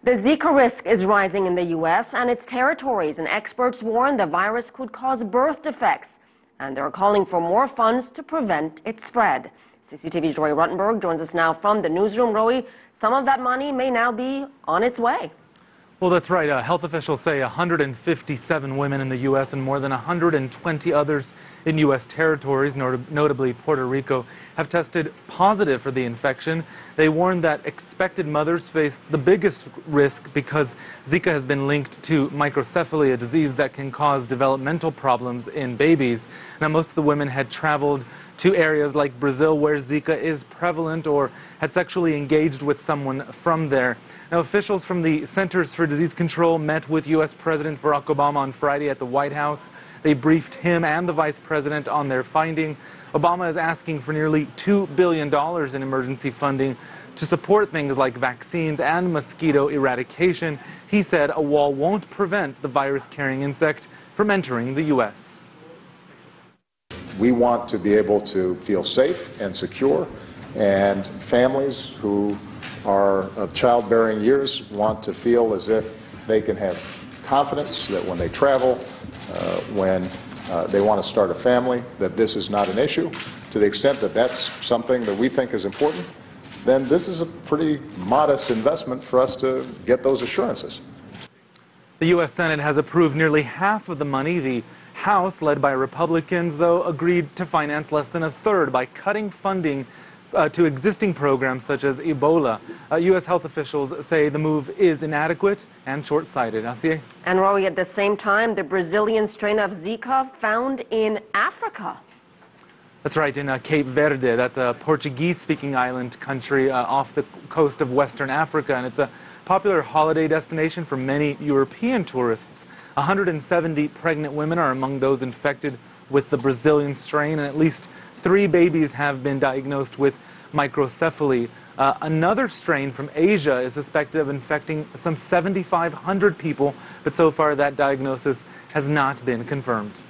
The Zika risk is rising in the U.S. and its territories, and experts warn the virus could cause birth defects. And they're calling for more funds to prevent its spread. CCTV's Roy Ruttenberg joins us now from the newsroom. Roy, some of that money may now be on its way. Well, that's right. Health officials say 157 women in the U.S. and more than 120 others in U.S. territories, notably Puerto Rico, have tested positive for the infection. They warn that expected mothers face the biggest risk because Zika has been linked to microcephaly, a disease that can cause developmental problems in babies. Now, most of the women had traveled to areas like Brazil where Zika is prevalent or had sexually engaged with someone from there. Now, officials from the Centers for Disease Control met with U.S. President Barack Obama on Friday at the White House. They briefed him and the vice president on their finding. Obama is asking for nearly $2 billion in emergency funding to support things like vaccines and mosquito eradication. He said a wall won't prevent the virus-carrying insect from entering the U.S. We want to be able to feel safe and secure, and families who are of childbearing years want to feel as if they can have confidence that when they travel, when they want to start a family, that this is not an issue. To the extent that that's something that we think is important, then this is a pretty modest investment for us to get those assurances. The U.S. Senate has approved nearly half of the money. The House, led by Republicans, though, agreed to finance less than a third by cutting funding to existing programs such as Ebola. U.S. health officials say the move is inadequate and short-sighted. Asier? And Rory, at the same time, the Brazilian strain of Zika found in Africa. That's right, in Cape Verde. That's a Portuguese-speaking island country off the coast of Western Africa, and it's a popular holiday destination for many European tourists. 170 pregnant women are among those infected with the Brazilian strain, and at least 3 babies have been diagnosed with microcephaly. Another strain from Asia is suspected of infecting some 7,500 people, but so far that diagnosis has not been confirmed.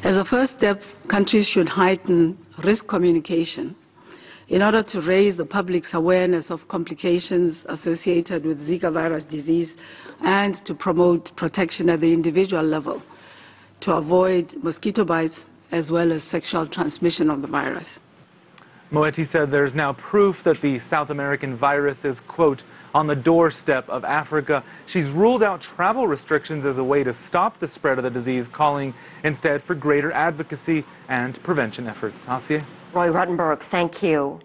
As a first step, countries should heighten risk communication in order to raise the public's awareness of complications associated with Zika virus disease and to promote protection at the individual level to avoid mosquito bites as well as sexual transmission of the virus. Moeti said there's now proof that the South American virus is, quote, on the doorstep of Africa. She's ruled out travel restrictions as a way to stop the spread of the disease, calling instead for greater advocacy and prevention efforts. Asier? Roy Ruttenberg, thank you.